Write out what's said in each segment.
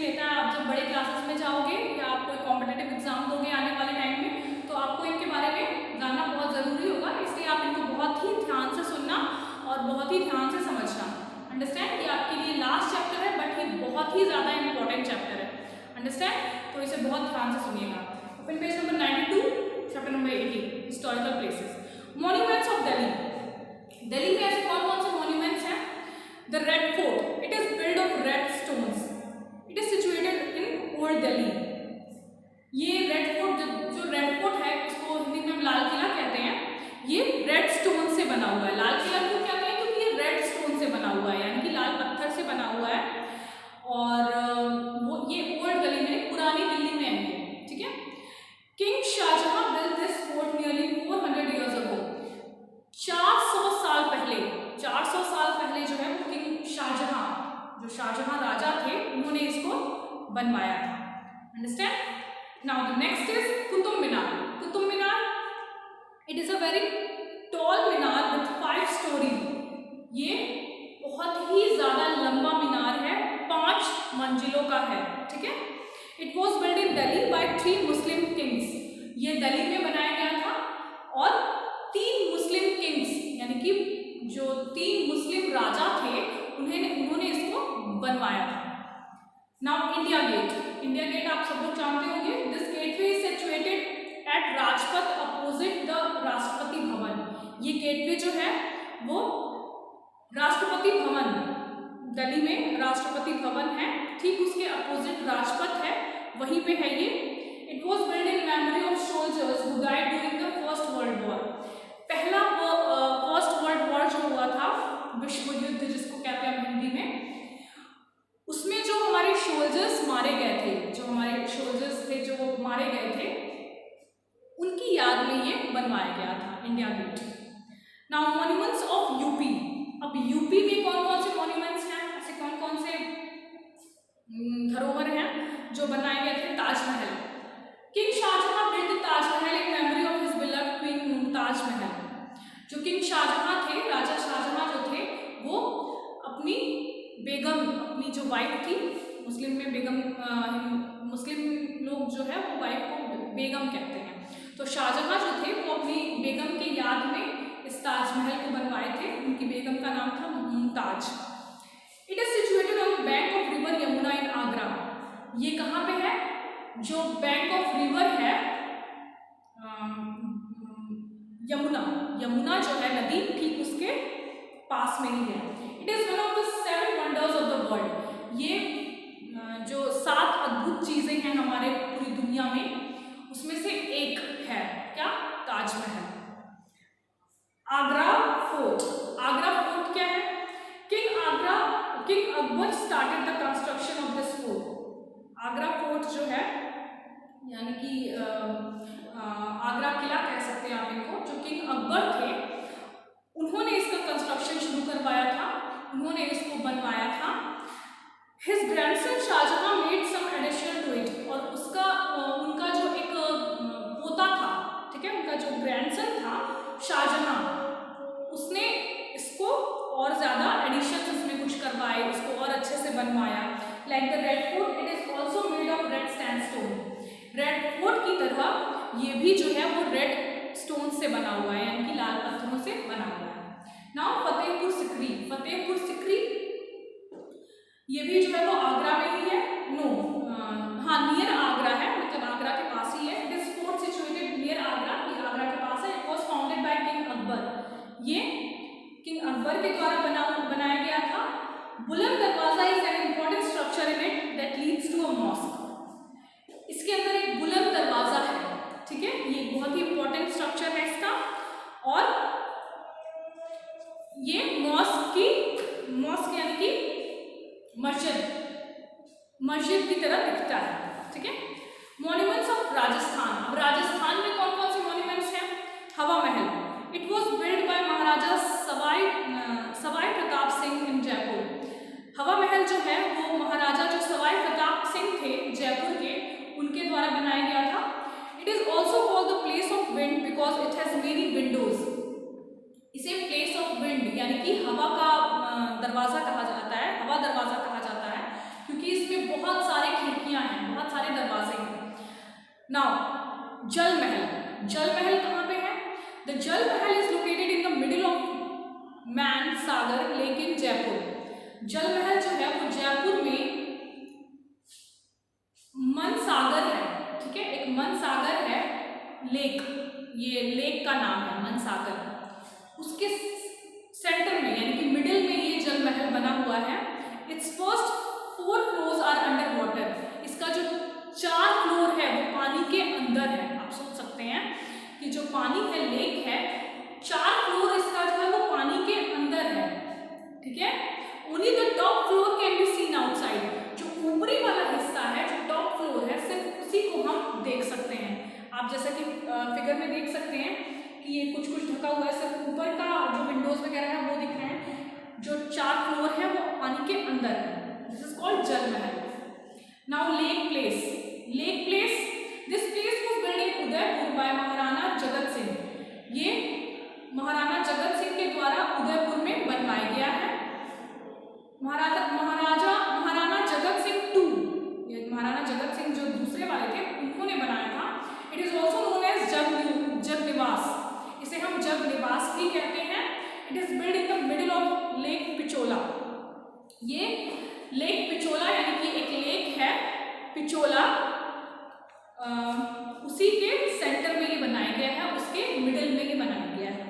रहता है। आप जब बड़े क्लासेस में जाओगे या आप कोई कॉम्पिटिटिव एग्जाम दोगे आने वाले टाइम में, तो आपको इनके बारे में जानना बहुत ज़रूरी होगा, इसलिए आप इनको बहुत ही ध्यान से सुनना और बहुत ही ध्यान से समझना। अंडरस्टैंड? ये आपके लिए लास्ट चैप्टर है, बट ये बहुत ही ज़्यादा इंपॉर्टेंट चैप्टर है। अंडरस्टैंड? तो इसे बहुत ध्यान से सुनिएगा। Open page number 92, chapter number 18, historical places. Monuments of Delhi. Delhi में ऐसे कौन कौन से मॉन्यूमेंट्स हैं? The red fort, it is build of red stones, it is situated in old Delhi. ये रेड फोर्ट, जो रेड फोर्ट है उसको हिंदी में हम लाल किला कहते हैं। ये रेड स्टोन से बना हुआ है। लाल किला क्यों कहते हैं? क्योंकि ये रेड स्टोन से बना हुआ है, यानी कि लाल पत्थर से बना हुआ है। और वो ये ओल्ड दिल्ली में, पुरानी दिल्ली में है, ठीक है। King Shahjahan built this fort nearly 400 years ago। 400 साल पहले, 400 साल पहले जो है वो किंग शाहजहां, जो शाहजहां राजा थे, उन्होंने इसको बनवाया था। Understand? Now the next is Qutub Minar. Qutub Minar, it is a very tall Minar with 5 story। ये बहुत ही ज्यादा लंबा मीनार है, 5 मंजिलों का है, ठीक है। It was build in Delhi by 3 Muslim kings. ये दिल्ली में बनाया गया था और 3 मुस्लिम किंग्स, यानी कि जो 3 मुस्लिम राजा थे, उन्होंने इसको बनवाया था। Now India gate. India gate आप सब लोग जानते होंगे। This gateway is situated at Rajpath opposite the Rashtrapati Bhavan. ये गेटवे जो है वो राष्ट्रपति भवन, दिल्ली में राष्ट्रपति भवन है, ठीक उसके अपोजिट राजपथ है, वहीं पे है ये। It was build in memory of soldiers who died during the first world war. पहला फर्स्ट वर्ल्ड वॉर जो हुआ था, विश्व युद्ध जिसको कहते हैं हिंदी में, उसमें जो हमारे सोल्जर्स मारे गए थे, जो हमारे सोल्जर्स थे जो मारे गए थे, उनकी याद में ये बनवाया गया था India gate. Now monuments of UP. अब यूपी में कौन कौन से मॉन्यूमेंट्स हैं, ऐसे कौन कौन से धरोहर हैं जो बनाए गए थे? Taj Mahal. King Shahjahan built Taj Mahal in memory of his beloved queen Mumtaz Mahal. जो किंग शाहजहां थे, राजा शाहजहां जो थे, वो अपनी बेगम, अपनी जो वाइफ थी, मुस्लिम में बेगम, मुस्लिम लोग जो है वो वाइफ को बेगम कहते हैं, तो शाहजहां जो थे वो अपनी बेगम के याद में इस ताजमहल को बनवाए थे। उनकी बेगम का नाम था Mumtaz. It is situated on bank of river Yamuna in Agra. ये कहाँ पे है? जो बैंक ऑफ रिवर है यमुना जो है नदी, ठीक उसके पास में ही है। It is one of the 7 wonders of the world. ये जो 7 अद्भुत चीजें हैं हमारे पूरी दुनिया में, उसमें से एक है क्या? ताजमहल। आगरा फोर्ट। आगरा फोर्ट क्या है? King Akbar started the construction of this fort. Agra fort जो है, यानी कि आगरा किला कह सकते हैं आप इनको, जो किंग अकबर थे, उन्होंने इसका कंस्ट्रक्शन शुरू करवाया था, उन्होंने इसको बनवाया था। His grandson Shahjahan made some addition to it. और उनका जो एक पोता था, ठीक है, उनका जो ग्रैंडसन था शाहजहां, उसने इसको और ज्यादा एडिशंस इसमें कुछ करवाए, इसको और अच्छे से बनवाया। Like the red fort, it is also made of red sandstone. Red fort की तरह ये भी जो है वो रेड स्टोन से बना हुआ है, यानी कि लाल पत्थरों से बना हुआ है। नाउ फतेहपुर सिकरी। फतेहपुर सिकरी ये भी जो है वो आगरा में ही है। हाँ, नियर आगरा है, मतलब आगरा के पास ही है। It is fort situated near Agra, ये आगरा के पास है। It was founded by king Akbar. ये किंग अकबर के द्वारा बनाया गया था। Buland Darwaza is an important structure in it that leads to a mosque. इसके अंदर एक बुलंद दरवाजा है, ठीक है, ये बहुत ही इंपॉर्टेंट स्ट्रक्चर है इसका। और ये मॉस्क यानी कि मस्जिद की तरह दिखता है, ठीक है। Monuments of Rajasthan. अब राजस्थान में कौन कौन से मॉन्यूमेंट्स हैं? हवा महल। इट वॉज बिल्ड बाय महाराजा सवाई प्रताप सिंह इन जयपुर। हवा महल जो है वो महाराजा जो सवाई प्रताप सिंह थे जयपुर के, उनके द्वारा बनाया गया था। It is also called the place of wind because it has many Windows. इसे प्लेस ऑफ विंड यानी कि हवा का दरवाजा कहा जाता है, हवा दरवाजा कहा जाता है, क्योंकि इसमें बहुत सारे नाउ जल महल, जल महल कहाँ पे है? द जल महल is located in the middle of man Sagar lake in Jaipur. जल महल जो है वो जयपुर में मन सागर है, ठीक है, एक मन सागर है लेक, ये लेक का नाम है मन सागर, उसके सेंटर में यानी कि मिडिल में ये जल महल बना हुआ है। Its first 4 floors are under water, इसका जो 4 फ्लोर है वो पानी के अंदर है। आप सोच सकते हैं कि जो पानी है लेक है, 4 फ्लोर इसका जो है वो पानी के अंदर है, ठीक है। Only the top floor can be seen outside, जो ऊपरी वाला हिस्सा है, जो टॉप फ्लोर है, सिर्फ उसी को हम देख सकते हैं। आप जैसा कि फिगर में देख सकते हैं कि ये कुछ कुछ ढका हुआ है, सिर्फ ऊपर का जो विंडोज वगैरह है वो दिख रहे हैं, जो 4 फ्लोर है वो पानी के अंदर है। This is called Jal Mahal. Now lake place, lake place, this place was build in Udaipur by Maharana Jagat Singh, ये महाराणा जगत सिंह के द्वारा उदयपुर में बनवाया गया है। महाराणा जगत सिंह टू, ये महाराणा जगत सिंह जो दूसरे वाले थे उन्होंने बनाया था। It is also known as Jag Niwas, इसे हम जग निवास भी कहते हैं। It is build in the middle of lake Pichola, ये लेक पिचोला यानी कि एक लेक है पिचोला, उसी के सेंटर में ये बनाया गया है, उसके मिडिल में ये बनाया गया है।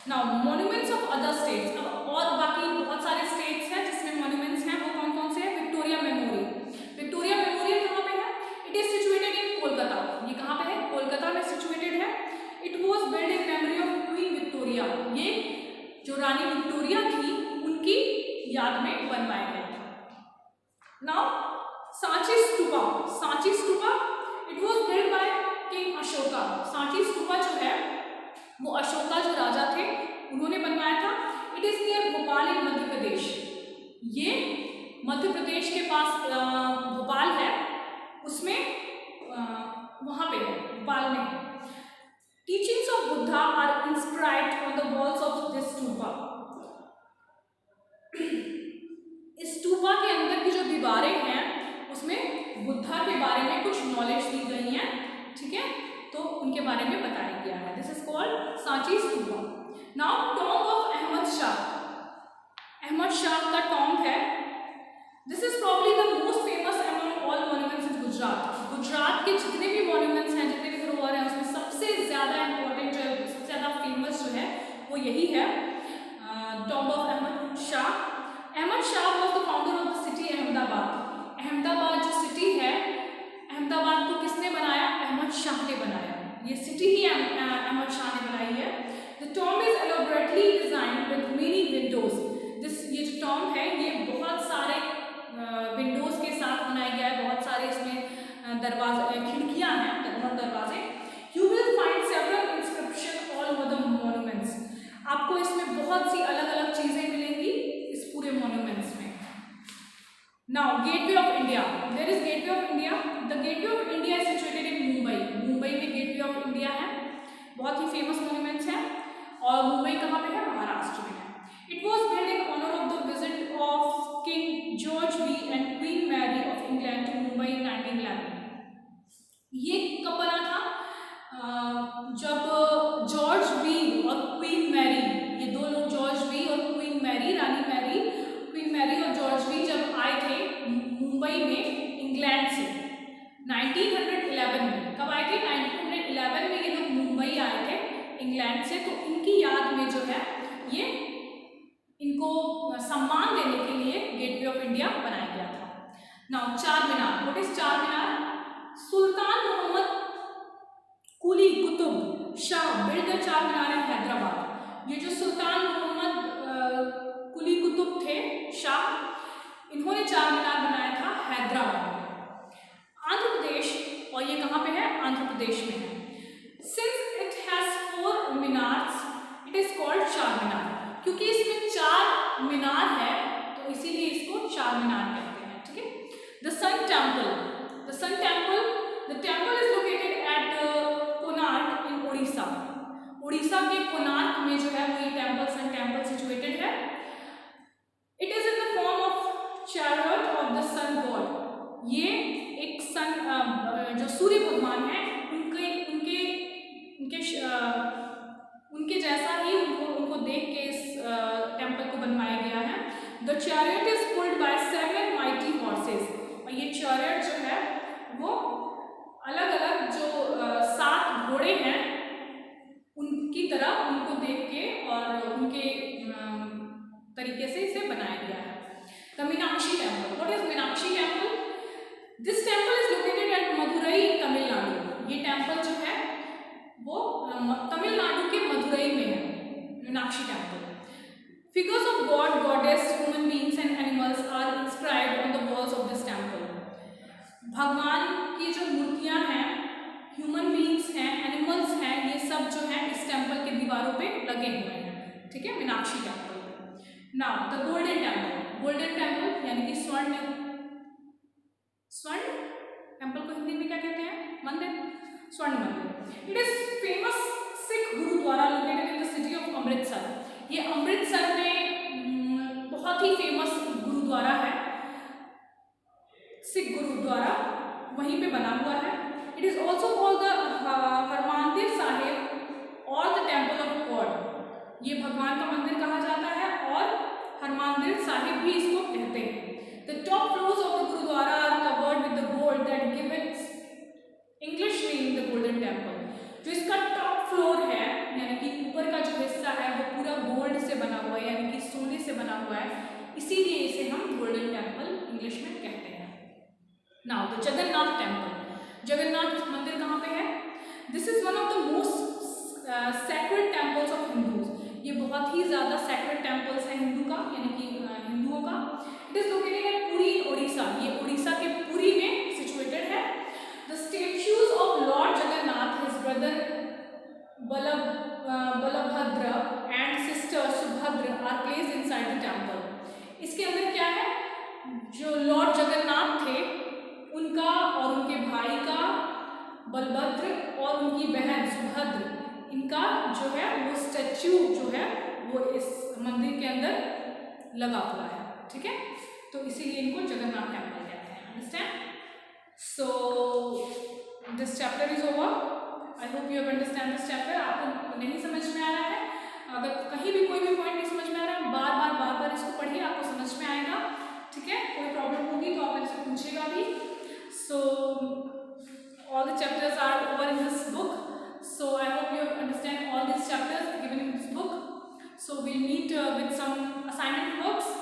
Now monuments of other states, अब और बाकी बहुत सारे स्टेट्स हैं जिसमें मॉन्यूमेंट्स हैं, वो कौन कौन से हैं? विक्टोरिया मेमोरियल, विक्टोरिया मेमोरियल कहाँ पे है? इट इज सिचुएटेड इन कोलकाता, ये कहाँ पे है? कोलकाता में सिचुएटेड है। It was build in memory of queen Victoria, ये जो रानी विक्टोरिया थी उनकी याद में बनवाया गया था। Now Sanchi stupa, Sanchi stupa, it was build by king Ashoka, Sanchi stupa जो है वो अशोका जो राजा थे उन्होंने बनवाया था। इट इज नियर भोपाल इन मध्य प्रदेश, ये मध्य प्रदेश के पास भोपाल है, उसमें वहां पे है, भोपाल में। Teachings of Buddha are inscribed on the walls of this stupa, इस स्तूपा के अंदर की जो दीवारें हैं उसमें बुद्धा के बारे में कुछ नॉलेज दी गई है, ठीक है, तो उनके बारे में बताया गया है। This is called Sanchi stupa. Now tomb of Ahmad Shah, Ahmad Shah का टॉम्ब है। This is probably the most famous among all monuments in Gujarat, Gujarat के जितने भी मॉन्यूमेंट्स हैं, जितने भी धरोहर हैं, उसमें सबसे ज़्यादा इंपॉर्टेंट जो है, सबसे ज़्यादा फेमस जो है वो यही है, tomb of Ahmad Shah. Ahmad Shah was the founder of the city Ahmedabad, Ahmedabad जो सिटी है, अहमदाबाद को किसने बनाया? अहमद शाह ने बनाया, ये सिटी ही अहमद शाह ने बनाई है। The tomb is elaborately designed with many windows, ये जो टॉम्ब है ये बहुत सारे विंडोज के साथ बनाया गया है, बहुत सारे इसमें दरवाजे, खिड़कियां हैं, दरवाजे। You will find several inscription all over the monuments, आपको इसमें बहुत सी अलग अलग चीजें मिलेंगी इस पूरे मॉन्यूमेंट्स में। Now gateway of India, there is gateway of India, the gateway of India is situated in Mumbai, Mumbai में गेटवे ऑफ इंडिया है, बहुत ही फेमस मॉन्यूमेंट्स है, और मुंबई कहाँ पे है? महाराष्ट्र में है। It was build in honour of the visit of king George V and queen Mary of England to Mumbai in 1911, ये कब बना था? जब जॉर्ज वी और क्वीन मैरी, ये दो लोग, जॉर्ज वी और क्वीन मैरी, रानी मैरी, क्वीन मैरी और जॉर्ज वी जब आए थे मुंबई में इंग्लैंड से 1911 में, कब आए थे? 1911 में ये लोग मुंबई आए थे इंग्लैंड से, तो इनकी याद में जो है ये इनको सम्मान देने के लिए गेटवे ऑफ इंडिया बनाया गया था। नाउ चार मीनार, व्हाट इज चार मीनार? सुल्तान मोहम्मद कुली कुतुब शाह बिल्ड द चार मीनार इन हैदराबाद, ये जो सुल्तान मोहम्मद कुली कुतुब थे शाह, इन्होंने चार मीनार बनाया था हैदराबाद में, आंध्र प्रदेश, और ये कहाँ पे है? आंध्र प्रदेश में है। Since it has 4 minars it is called Charminar, क्योंकि इसमें 4 मीनार है तो इसीलिए इसको चार मीनार कहते हैं, ठीक है। The sun temple, the sun temple, the temple is located at Konark in Orissa, Orissa के कोणार्क में जो है वो ये टेम्पल, सन टेम्पल सिचुएटेड है। It is in the form of chariot of the sun god, temple जो है वो तमिलनाडु के मदुरई में है, Meenakshi temple. Figures of God, goddess, human beings and animals are inscribed on the walls of this temple. भगवान की जो मूर्तियां हैं, ह्यूमन बींग्स हैं, एनिमल्स हैं, ये सब जो है इस टेम्पल के दीवारों पे लगे हुए हैं, ठीक है, Meenakshi temple. Now the golden temple. Golden temple यानी कि स्वर्ण टेम्पल को हिंदी में क्या कहते हैं? Mandir, Swarn Mandir. It is famous Sikh gurudwara located in the city of Amritsar. ये अमृतसर में बहुत ही फेमस गुरुद्वारा है, सिख गुरुद्वारा, वहीं पे बना हुआ है। It is also called the Harmandir Sahib और द टेम्पल ऑफ गॉड। ये भगवान का मंदिर कहा जाता है और हरमंदिर साहिब भी इसको कहते हैं। The top floors of the gurudwara are covered with the gold that give its English name the golden temple. जो इसका टॉप फ्लोर है यानी कि ऊपर का जो हिस्सा है वो पूरा गोल्ड से बना हुआ है, यानी कि सोने से बना हुआ है, इसीलिए इसे हम गोल्डन टेम्पल इंग्लिश में कहते हैं। Now the Jagannath temple. Jagannath मंदिर कहाँ पे है? This is one of the most sacred temples of Hindus. ये बहुत ही ज़्यादा सैक्रेड टेम्पल्स है हिंदुओं का। It is located at Puri, Odisha. ये उड़ीसा के पुरी में सिचुएटेड है। The statues of lord Jagannath, his brother Balabhadra and sister Subhadra are placed inside the temple. इसके अंदर क्या है? जो लॉर्ड जगन्नाथ थे उनका और उनके भाई का बलभद्र और उनकी बहन सुभद्र, इनका जो है वो स्टैच्यू जो है वो इस मंदिर के अंदर लगा हुआ है, ठीक है। तो इसीलिए इनको जगन्नाथ टेम्पल कहते हैं। Understand? So this chapter is over. I hope you have understand this chapter. आपको नहीं समझ में आ रहा है, अगर कहीं भी कोई भी पॉइंट नहीं समझ में आ रहा है, बार बार इसको पढ़िए, आपको समझ में आएगा, ठीक है। कोई प्रॉब्लम होगी तो आप इनसे पूछेगा भी। सो all the chapters are over in this book, so I hope you understand all these chapters given in this book. So we'll meet with some assignment works